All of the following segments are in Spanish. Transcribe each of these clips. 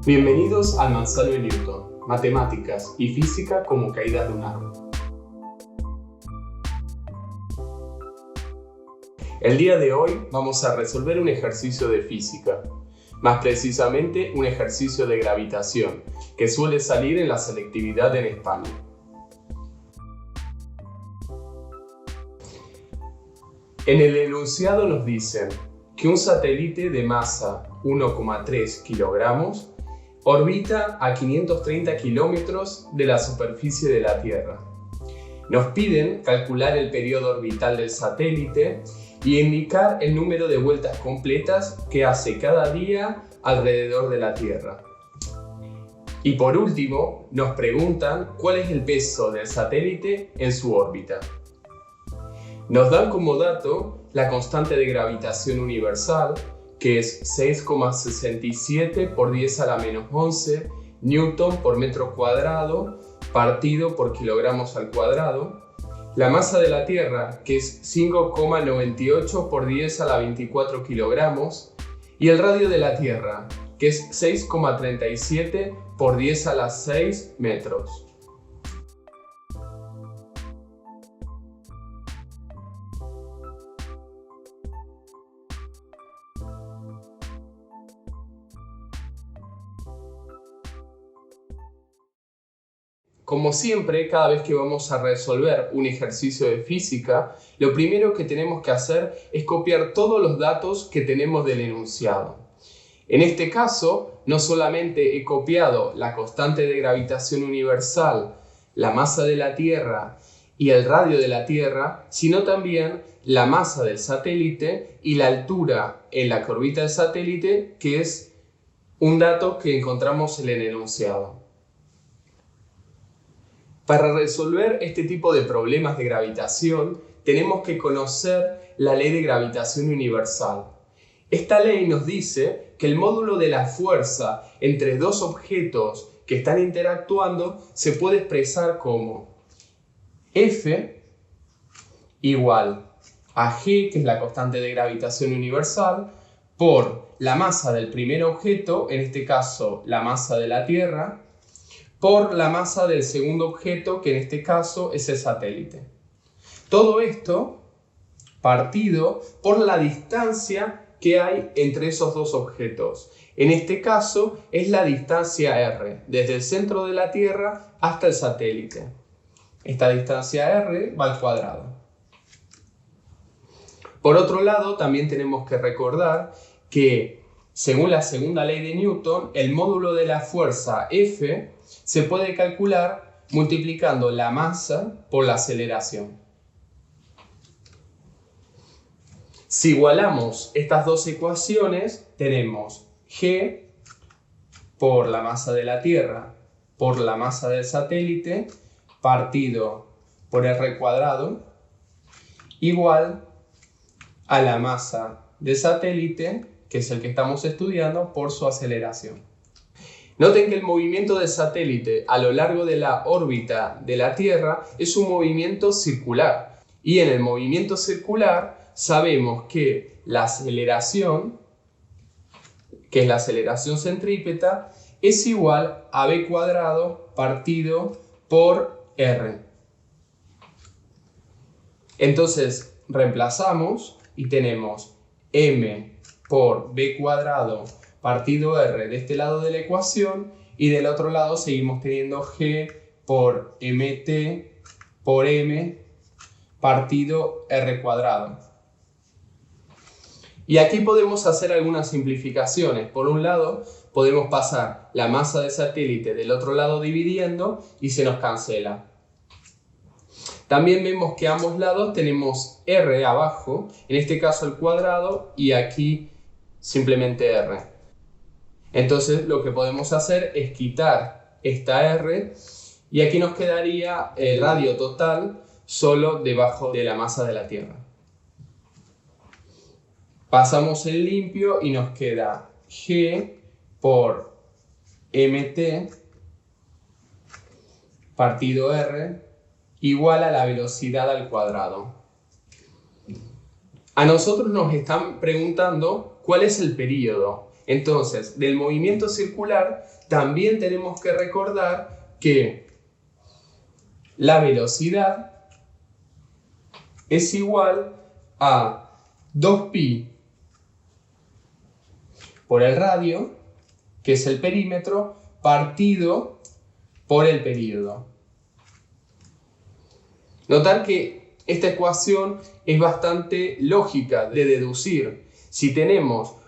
Bienvenidos al Manzano de Newton, matemáticas y física como caídas de un árbol. El día de hoy vamos a resolver un ejercicio de física, más precisamente un ejercicio de gravitación, que suele salir en la selectividad en España. En el enunciado nos dicen que un satélite de masa 1,3 kilogramos orbita a 530 kilómetros de la superficie de la Tierra. Nos piden calcular el periodo orbital del satélite y indicar el número de vueltas completas que hace cada día alrededor de la Tierra. Y por último, nos preguntan cuál es el peso del satélite en su órbita. Nos dan como dato la constante de gravitación universal, que es 6,67 por 10 a la menos 11 newton por metro cuadrado partido por kilogramos al cuadrado. La masa de la Tierra, que es 5,98 por 10 a la 24 kilogramos. Y el radio de la Tierra, que es 6,37 por 10 a la 6 metros. Como siempre, cada vez que vamos a resolver un ejercicio de física, lo primero que tenemos que hacer es copiar todos los datos que tenemos del enunciado. En este caso, no solamente he copiado la constante de gravitación universal, la masa de la Tierra y el radio de la Tierra, sino también la masa del satélite y la altura en la que orbita el satélite, que es un dato que encontramos en el enunciado. Para resolver este tipo de problemas de gravitación, tenemos que conocer la ley de gravitación universal. Esta ley nos dice que el módulo de la fuerza entre dos objetos que están interactuando se puede expresar como F igual a G, que es la constante de gravitación universal, por la masa del primer objeto, en este caso la masa de la Tierra, por la masa del segundo objeto, que en este caso es el satélite. Todo esto partido por la distancia que hay entre esos dos objetos. En este caso es la distancia r, desde el centro de la Tierra hasta el satélite. Esta distancia r va al cuadrado. Por otro lado, también tenemos que recordar que, según la segunda ley de Newton, el módulo de la fuerza F se puede calcular multiplicando la masa por la aceleración. Si igualamos estas dos ecuaciones, tenemos G por la masa de la Tierra por la masa del satélite partido por r cuadrado igual a la masa del satélite, que es el que estamos estudiando, por su aceleración. Noten que el movimiento del satélite a lo largo de la órbita de la Tierra es un movimiento circular. Y en el movimiento circular sabemos que la aceleración, que es la aceleración centrípeta, es igual a b cuadrado partido por r. Entonces reemplazamos y tenemos m por b cuadrado partido r de este lado de la ecuación, y del otro lado seguimos teniendo g por mt por m partido r cuadrado. Y aquí podemos hacer algunas simplificaciones. Por un lado, podemos pasar la masa del satélite del otro lado dividiendo y se nos cancela. También vemos que a ambos lados tenemos r abajo, en este caso el cuadrado, y aquí simplemente r. Entonces lo que podemos hacer es quitar esta r y aquí nos quedaría el radio total solo debajo de la masa de la Tierra. Pasamos el limpio y nos queda g por mt partido r igual a la velocidad al cuadrado. A nosotros nos están preguntando cuál es el período. Entonces, del movimiento circular también tenemos que recordar que la velocidad es igual a 2pi por el radio, que es el perímetro, partido por el período. Notar que esta ecuación es bastante lógica de deducir. Si tenemos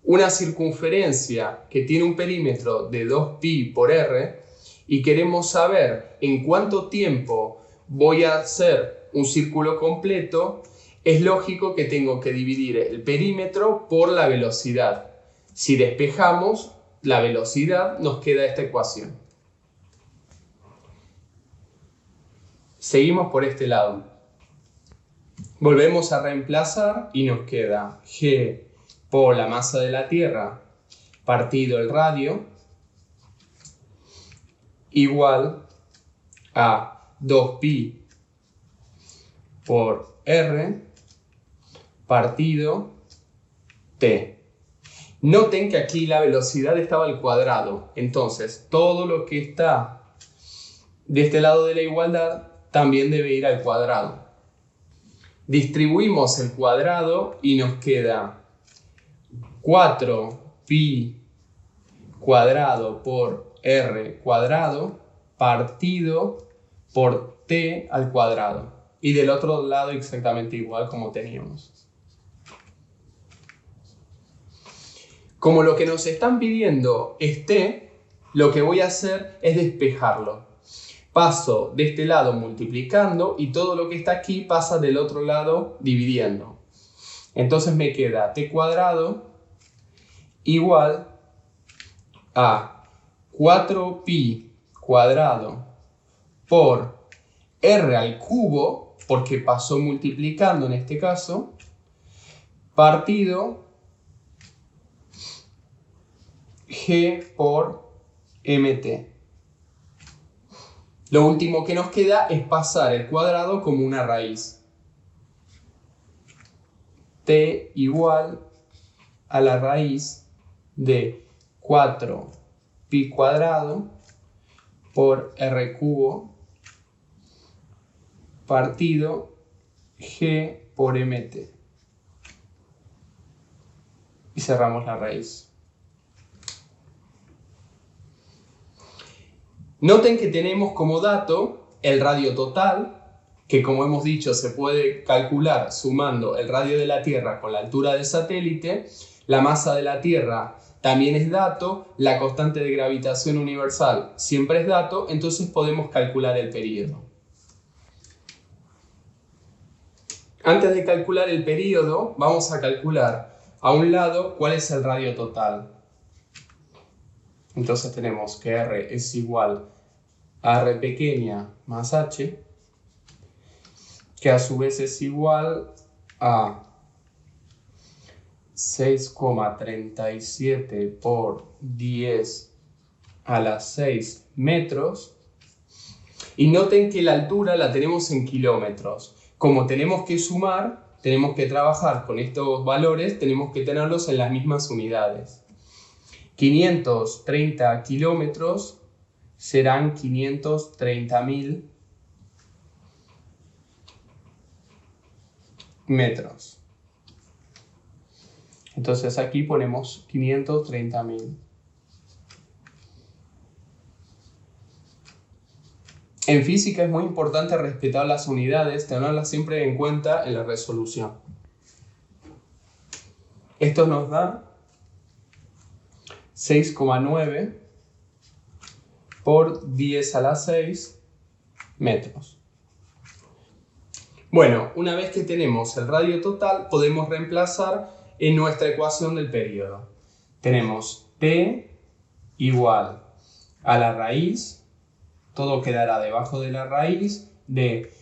una circunferencia que tiene un perímetro de 2pi por r y queremos saber en cuánto tiempo voy a hacer un círculo completo, es lógico que tengo que dividir el perímetro por la velocidad. Si despejamos la velocidad, nos queda esta ecuación. Seguimos por este lado. Volvemos a reemplazar y nos queda g por la masa de la Tierra partido el radio igual a 2pi por r partido t. Noten que aquí la velocidad estaba al cuadrado, entonces todo lo que está de este lado de la igualdad también debe ir al cuadrado. Distribuimos el cuadrado y nos queda 4pi cuadrado por r cuadrado partido por t al cuadrado. Y del otro lado exactamente igual como teníamos. Como lo que nos están pidiendo es t, lo que voy a hacer es despejarlo. Paso de este lado multiplicando y todo lo que está aquí pasa del otro lado dividiendo. Entonces me queda t cuadrado igual a 4pi cuadrado por r al cubo, porque pasó multiplicando en este caso, partido g por mt. Lo último que nos queda es pasar el cuadrado como una raíz. T igual a la raíz de 4pi cuadrado por r cubo partido g por mt. Y cerramos la raíz. Noten que tenemos como dato el radio total, que como hemos dicho se puede calcular sumando el radio de la Tierra con la altura del satélite. La masa de la Tierra también es dato, la constante de gravitación universal siempre es dato, entonces podemos calcular el período. Antes de calcular el período, vamos a calcular a un lado cuál es el radio total. Entonces tenemos que R es igual a R pequeña más H, que a su vez es igual a 6,37 por 10 a la 6 metros. Y noten que la altura la tenemos en kilómetros. Como tenemos que sumar, tenemos que trabajar con estos valores, tenemos que tenerlos en las mismas unidades. 530 kilómetros serán 530.000 metros. Entonces aquí ponemos 530.000. En física es muy importante respetar las unidades, tenerlas siempre en cuenta en la resolución. Esto nos da 6,9 por 10 a la 6 metros. Bueno, una vez que tenemos el radio total, podemos reemplazar en nuestra ecuación del período. Tenemos T igual a la raíz, todo quedará debajo de la raíz de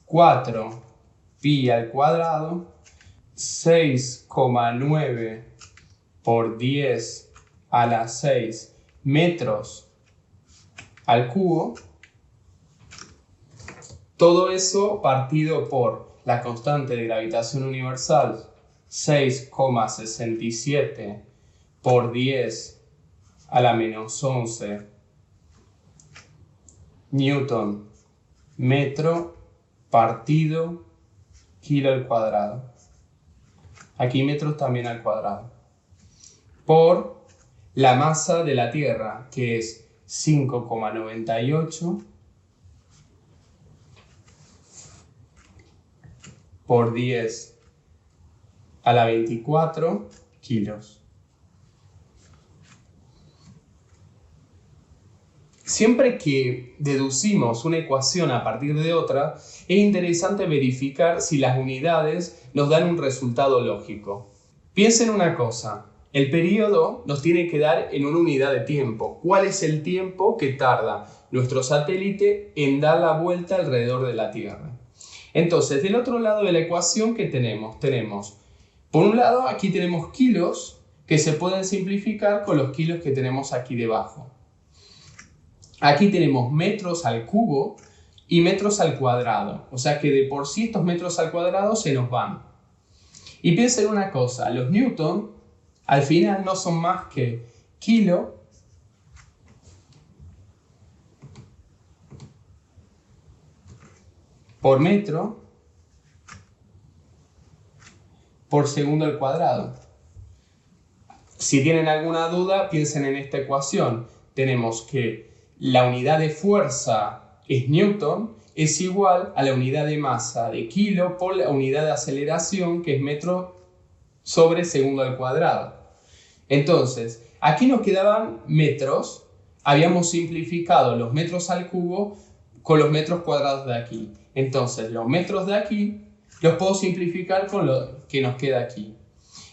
4pi al cuadrado, 6,9 por 10 a la 6 metros al cubo. Todo eso partido por la constante de gravitación universal 6,67 por 10 a la menos 11 Newton metro partido kilo al cuadrado. Aquí metros también al cuadrado. Por la masa de la Tierra, que es 5,98 por 10 a la 24 kilos. Siempre que deducimos una ecuación a partir de otra, es interesante verificar si las unidades nos dan un resultado lógico. Piensen una cosa, el periodo nos tiene que dar en una unidad de tiempo. ¿Cuál es el tiempo que tarda nuestro satélite en dar la vuelta alrededor de la Tierra? Entonces, del otro lado de la ecuación, ¿qué tenemos? Por un lado, aquí tenemos kilos que se pueden simplificar con los kilos que tenemos aquí debajo. Aquí tenemos metros al cubo y metros al cuadrado. O sea que de por sí estos metros al cuadrado se nos van. Y piensen una cosa, los newton al final no son más que kilo por metro por segundo al cuadrado. Si tienen alguna duda, piensen en esta ecuación. Tenemos que la unidad de fuerza es newton, es igual a la unidad de masa de kilo por la unidad de aceleración, que es metro sobre segundo al cuadrado. Entonces, aquí nos quedaban metros. Habíamos simplificado los metros al cubo con los metros cuadrados de aquí. Entonces, los metros de aquí los puedo simplificar con lo que nos queda aquí.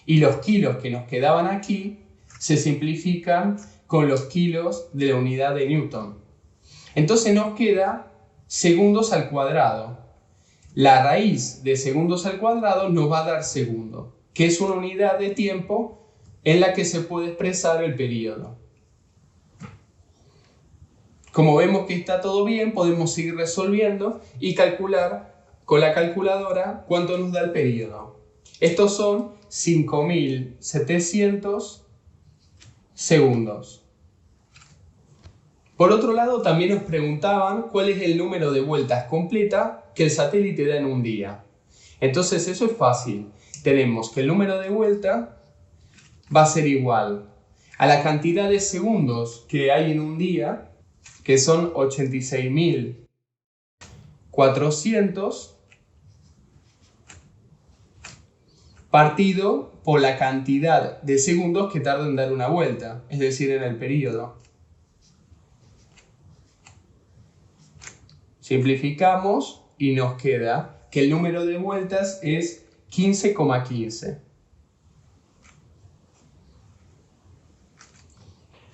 Y los kilos que nos quedaban aquí se simplifican con los kilos de la unidad de newton. Entonces nos queda segundos al cuadrado. La raíz de segundos al cuadrado nos va a dar segundo, que es una unidad de tiempo en la que se puede expresar el periodo. Como vemos que está todo bien, podemos seguir resolviendo y calcular con la calculadora cuánto nos da el periodo. Estos son 5.700 segundos. Por otro lado, también nos preguntaban cuál es el número de vueltas completa que el satélite da en un día. Entonces eso es fácil. Tenemos que el número de vueltas va a ser igual a la cantidad de segundos que hay en un día, que son 86.400, partido por la cantidad de segundos que tarda en dar una vuelta, es decir, en el periodo. Simplificamos y nos queda que el número de vueltas es 15,15.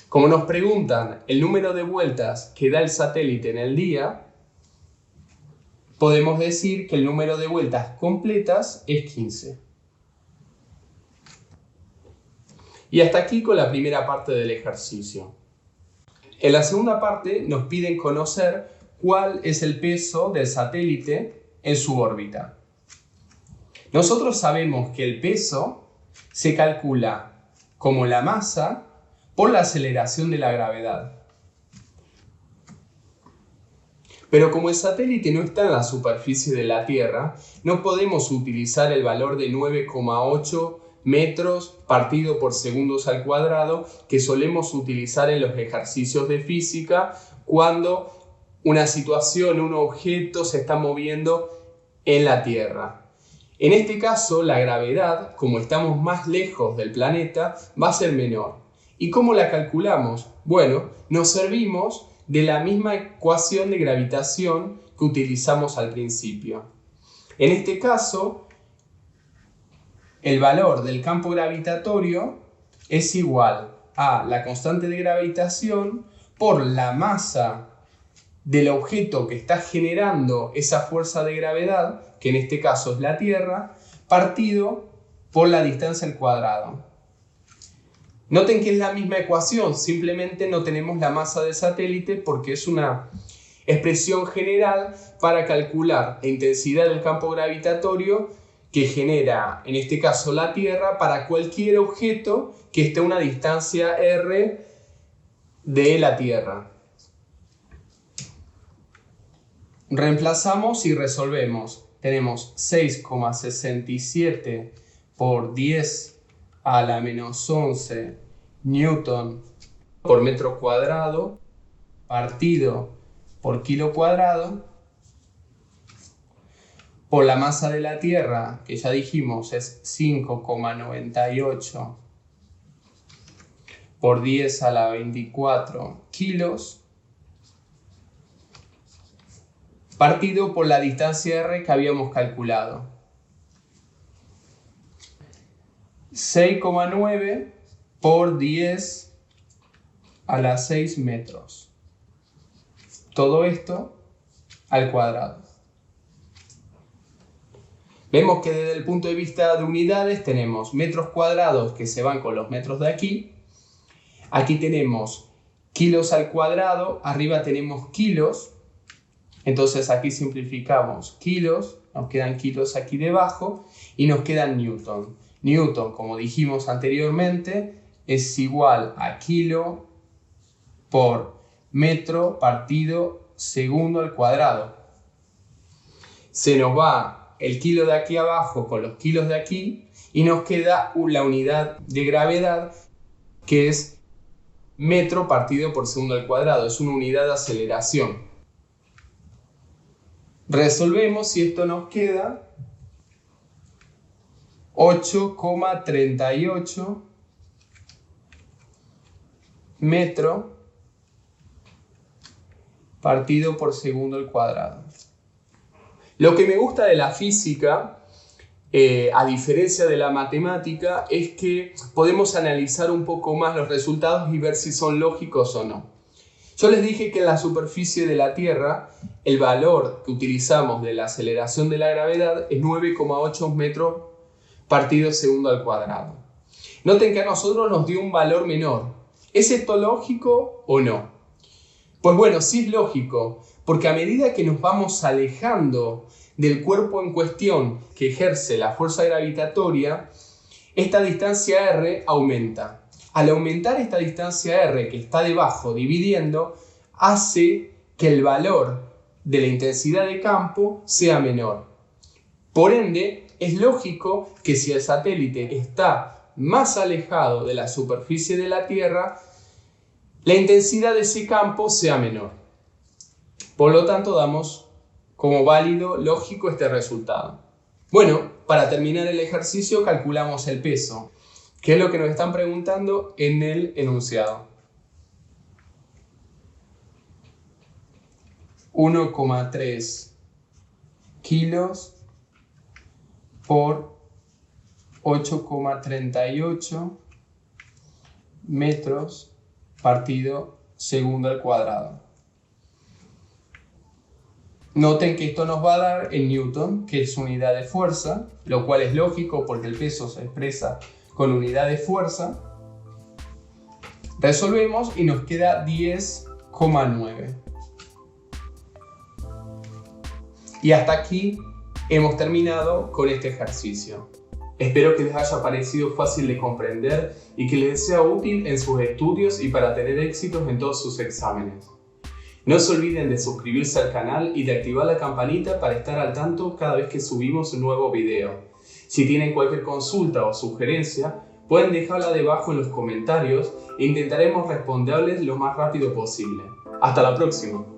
Como nos preguntan el número de vueltas que da el satélite en el día, podemos decir que el número de vueltas completas es 15. Y hasta aquí con la primera parte del ejercicio. En la segunda parte nos piden conocer cuál es el peso del satélite en su órbita. Nosotros sabemos que el peso se calcula como la masa por la aceleración de la gravedad. Pero como el satélite no está en la superficie de la Tierra, no podemos utilizar el valor de 9,8 metros partido por segundos al cuadrado que solemos utilizar en los ejercicios de física cuando una situación, un objeto se está moviendo en la Tierra. En este caso, la gravedad, como estamos más lejos del planeta, va a ser menor. ¿Y cómo la calculamos? Bueno, nos servimos de la misma ecuación de gravitación que utilizamos al principio. En este caso, el valor del campo gravitatorio es igual a la constante de gravitación por la masa del objeto que está generando esa fuerza de gravedad, que en este caso es la Tierra, partido por la distancia al cuadrado. Noten que es la misma ecuación, simplemente no tenemos la masa del satélite porque es una expresión general para calcular la intensidad del campo gravitatorio que genera, en este caso, la Tierra para cualquier objeto que esté a una distancia r de la Tierra. Reemplazamos y resolvemos. Tenemos 6,67 por 10 a la menos 11 newton por metro cuadrado partido por kilo cuadrado por la masa de la Tierra, que ya dijimos es 5,98 por 10 a la 24 kilos, partido por la distancia r que habíamos calculado. 6,9 por 10 a la 6 metros. Todo esto al cuadrado. Vemos que desde el punto de vista de unidades tenemos metros cuadrados que se van con los metros de aquí. Aquí tenemos kilos al cuadrado, arriba tenemos kilos. Entonces aquí simplificamos kilos, nos quedan kilos aquí debajo y nos quedan newton. Newton, como dijimos anteriormente, es igual a kilo por metro partido segundo al cuadrado. Se nos va el kilo de aquí abajo con los kilos de aquí y nos queda la unidad de gravedad, que es metro partido por segundo al cuadrado. Es una unidad de aceleración. Resolvemos y esto nos queda 8,38 metro partido por segundo al cuadrado. Lo que me gusta de la física, a diferencia de la matemática, es que podemos analizar un poco más los resultados y ver si son lógicos o no. Yo les dije que en la superficie de la Tierra el valor que utilizamos de la aceleración de la gravedad es 9,8 metros partido segundo al cuadrado. Noten que a nosotros nos dio un valor menor. ¿Es esto lógico o no? Pues bueno, sí es lógico, porque a medida que nos vamos alejando del cuerpo en cuestión que ejerce la fuerza gravitatoria, esta distancia r aumenta. Al aumentar esta distancia r que está debajo dividiendo, hace que el valor de la intensidad de campo sea menor. Por ende, es lógico que si el satélite está más alejado de la superficie de la Tierra, la intensidad de ese campo sea menor. Por lo tanto, damos como válido, lógico, este resultado. Bueno, para terminar el ejercicio calculamos el peso, que es lo que nos están preguntando en el enunciado. 1,3 kilos por 8,38 metros partido segundo al cuadrado. Noten que esto nos va a dar en newton, que es unidad de fuerza, lo cual es lógico porque el peso se expresa con unidad de fuerza. Resolvemos y nos queda 10,9. Y hasta aquí hemos terminado con este ejercicio. Espero que les haya parecido fácil de comprender y que les sea útil en sus estudios y para tener éxitos en todos sus exámenes. No se olviden de suscribirse al canal y de activar la campanita para estar al tanto cada vez que subimos un nuevo video. Si tienen cualquier consulta o sugerencia, pueden dejarla debajo en los comentarios e intentaremos responderles lo más rápido posible. ¡Hasta la próxima!